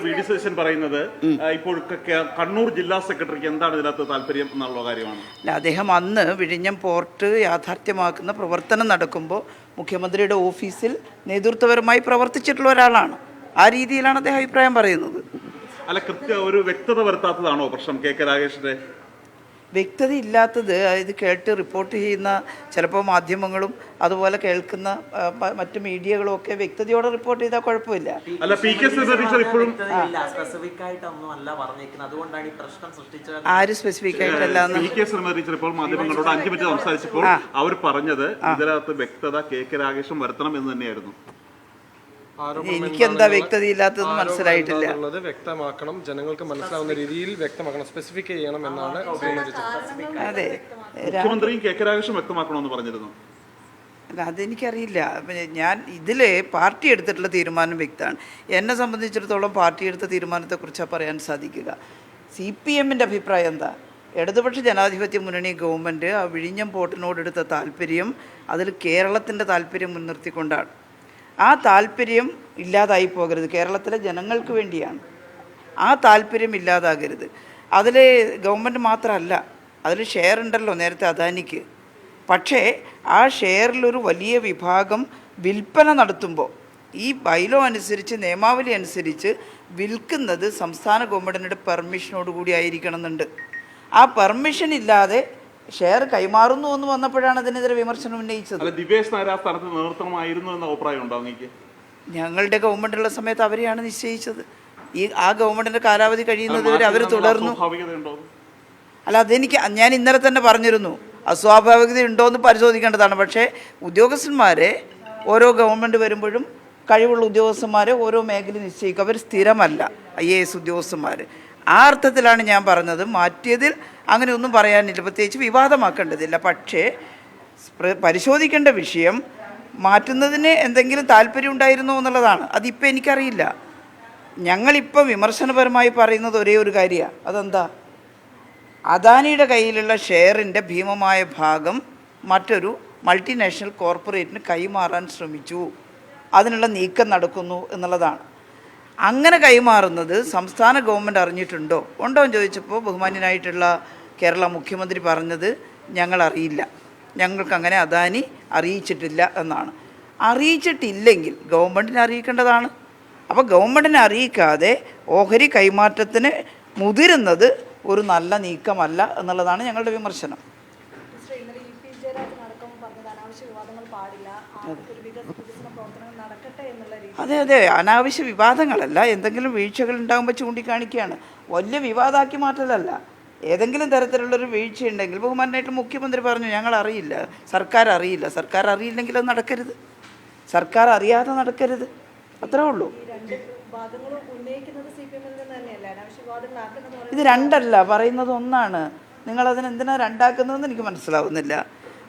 VD. Satheesan പറയുന്നത് ഇപ്പോൾ കണ്ണൂർ ജില്ലാ സെക്രട്ടറിക്ക് എന്താണ് ഇതിനകത്ത് താല്പര്യം എന്നുള്ള കാര്യമാണ്. അദ്ദേഹം അന്ന് വിഴിഞ്ഞം പോർട്ട് യാഥാർത്ഥ്യമാക്കുന്ന പ്രവർത്തനം നടക്കുമ്പോൾ മുഖ്യമന്ത്രിയുടെ ഓഫീസിൽ നേതൃത്വപരമായി പ്രവർത്തിച്ചിട്ടുള്ള ഒരാളാണ്. ആ രീതിയിലാണ് അദ്ദേഹം അഭിപ്രായം പറയുന്നത്. അല്ല, ഒരു വ്യക്തത വരുത്താത്തതാണോ പ്രശ്നം? കെ രാഗേഷിന്റെ വ്യക്തത ഇല്ലാത്തത് ഇത് കേട്ട് റിപ്പോർട്ട് ചെയ്യുന്ന ചിലപ്പോൾ മാധ്യമങ്ങളും അതുപോലെ കേൾക്കുന്ന മറ്റു മീഡിയകളും ഒക്കെ വ്യക്തതയോടെ റിപ്പോർട്ട് ചെയ്താൽ കുഴപ്പമില്ല. ആര് സ്പെസിഫിക് ആയിട്ടല്ല മാധ്യമങ്ങളോട് 5 മിനിറ്റ് സംസാരിച്ചപ്പോൾ അവർ പറഞ്ഞത് ഇതിനകത്ത് വ്യക്തത കെ രാഗേഷും വരുത്തണം എന്ന് തന്നെയായിരുന്നു. എനിക്കെന്താ വ്യക്തതയില്ലാത്തതെന്ന് മനസ്സിലായിട്ടില്ല. വ്യക്തമാക്കണം, ജനങ്ങൾക്ക് മനസ്സിലാവുന്ന രീതിയിൽ വ്യക്തമാക്കണം, സ്പെസിഫിക് ചെയ്യണം എന്നാണ്. അതെ, മുഖ്യമന്ത്രിയും കെ രാഗേഷും വ്യക്തമാക്കണമെന്ന് പറഞ്ഞിരുന്നു. അല്ല, അതെനിക്കറിയില്ല. ഞാൻ ഇതിൽ പാർട്ടി എടുത്തിട്ടുള്ള തീരുമാനം വ്യക്തമാണ്. എന്നെ സംബന്ധിച്ചിടത്തോളം പാർട്ടി എടുത്ത തീരുമാനത്തെക്കുറിച്ചാണ് പറയാൻ സാധിക്കുക. CPM-ൻ്റെ അഭിപ്രായം എന്താ? ഇടതുപക്ഷ ജനാധിപത്യ മുന്നണി ഗവൺമെൻറ് ആ വിഴിഞ്ഞം പോർട്ടിനോടെടുത്ത താല്പര്യം അതിൽ കേരളത്തിൻ്റെ താല്പര്യം മുൻനിർത്തിക്കൊണ്ടാണ്. ആ താല്പര്യം ഇല്ലാതായി പോകരുത്. കേരളത്തിലെ ജനങ്ങൾക്ക് വേണ്ടിയാണ്. ആ താല്പര്യം ഇല്ലാതാകരുത്. അതിൽ ഗവൺമെൻറ് മാത്രമല്ല, അതിൽ ഷെയർ ഉണ്ടല്ലോ നേരത്തെ അദാനിക്ക്. പക്ഷേ ആ ഷെയറിലൊരു വലിയ വിഭാഗം വിൽപ്പന നടത്തുമ്പോൾ ഈ ബൈലോ അനുസരിച്ച്, നിയമാവലി അനുസരിച്ച് വിൽക്കുന്നത് സംസ്ഥാന ഗവൺമെൻറ്റിൻ്റെ പെർമിഷനോടുകൂടി ആയിരിക്കണം എന്നുണ്ട്. ആ പെർമിഷൻ ഇല്ലാതെ ഷെയർ കൈമാറുന്നു എന്ന് വന്നപ്പോഴാണ് അതിനെതിരെ വിമർശനം ഉന്നയിച്ചത്. ഞങ്ങളുടെ ഗവൺമെൻറ്റുള്ള സമയത്ത് അവരെയാണ് നിശ്ചയിച്ചത്. ആ ഗവൺമെൻറ്റിൻ്റെ കാലാവധി കഴിയുന്നത് വരെ അവർ തുടർന്നു. അല്ല, ഞാൻ ഇന്നലെ തന്നെ പറഞ്ഞിരുന്നു, അസ്വാഭാവികത ഉണ്ടോ എന്ന് പരിശോധിക്കേണ്ടതാണ്. പക്ഷേ ഉദ്യോഗസ്ഥന്മാരെ ഓരോ ഗവൺമെൻറ് വരുമ്പോഴും കഴിവുള്ള ഉദ്യോഗസ്ഥന്മാരെ ഓരോ മേഖല നിശ്ചയിക്കും. അവർ സ്ഥിരമല്ല IAS ഉദ്യോഗസ്ഥന്മാർ. ആ അർത്ഥത്തിലാണ് ഞാൻ പറഞ്ഞത്. മാറ്റിയതിൽ അങ്ങനെ ഒന്നും പറയാനില്ല, പ്രത്യേകിച്ച് വിവാദമാക്കേണ്ടതില്ല. പക്ഷേ പരിശോധിക്കേണ്ട വിഷയം മാറ്റുന്നതിന് എന്തെങ്കിലും താല്പര്യം ഉണ്ടായിരുന്നോ എന്നുള്ളതാണ്. അതിപ്പോൾ എനിക്കറിയില്ല. ഞങ്ങളിപ്പോൾ വിമർശനപരമായി പറയുന്നത് ഒരേ ഒരു കാര്യമാണ്. അതെന്താ? അദാനിയുടെ കയ്യിലുള്ള ഷെയറിൻ്റെ ഭീമമായ ഭാഗം മറ്റൊരു മൾട്ടിനാഷണൽ കോർപ്പറേറ്റിന് കൈമാറാൻ ശ്രമിച്ചു, അതിനുള്ള നീക്കം നടക്കുന്നു എന്നുള്ളതാണ്. അങ്ങനെ കൈമാറുന്നത് സംസ്ഥാന ഗവൺമെൻറ് അറിഞ്ഞിട്ടുണ്ടോ ഉണ്ടോ എന്ന് ചോദിച്ചപ്പോൾ ബഹുമാന്യനായിട്ടുള്ള കേരള മുഖ്യമന്ത്രി പറഞ്ഞത് ഞങ്ങളറിയില്ല, ഞങ്ങൾക്കങ്ങനെ അദാനി അറിയിച്ചിട്ടില്ല എന്നാണ്. അറിയിച്ചിട്ടില്ലെങ്കിൽ ഗവൺമെൻറ്റിനെ അറിയിക്കേണ്ടതാണ്. അപ്പോൾ ഗവൺമെൻറ്റിനെ അറിയിക്കാതെ ഓഹരി കൈമാറ്റത്തിന് മുതിരുന്നത് ഒരു നല്ല നീക്കമല്ല എന്നുള്ളതാണ് ഞങ്ങളുടെ വിമർശനം. അതെ അതെ, അനാവശ്യ വിവാദങ്ങളല്ല, എന്തെങ്കിലും വീഴ്ചകൾ ഉണ്ടാകുമ്പോൾ ചൂണ്ടിക്കാണിക്കുകയാണ്. വലിയ വിവാദമാക്കി മാറ്റലല്ല. ഏതെങ്കിലും തരത്തിലുള്ളൊരു വീഴ്ചയുണ്ടെങ്കിൽ ബഹുമാനായിട്ട് മുഖ്യമന്ത്രി പറഞ്ഞു ഞങ്ങൾ അറിയില്ല, സർക്കാർ അറിയില്ല. സർക്കാർ അറിയില്ലെങ്കിൽ അത് നടക്കരുത്, സർക്കാർ അറിയാതെ നടക്കരുത്, അത്രേ ഉള്ളൂ. ഇത് രണ്ടല്ല, പറയുന്നത് ഒന്നാണ്. നിങ്ങളതിനെന്തിനാണ് രണ്ടാക്കുന്നതെന്ന് എനിക്ക് മനസ്സിലാവുന്നില്ല.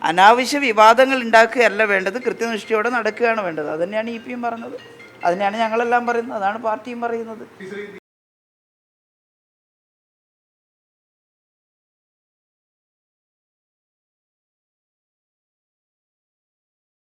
അനാവശ്യ വിവാദങ്ങൾ ഉണ്ടാക്കുകയല്ല വേണ്ടത്, കൃത്യനിഷ്ഠയോടെ നടക്കുകയാണ് വേണ്ടത്. അതുതന്നെയാണ് EPM പറഞ്ഞത്, അതുതന്നെയാണ് ഞങ്ങളെല്ലാം പറയുന്നത്, അതാണ് പാർട്ടിയും പറയുന്നത്.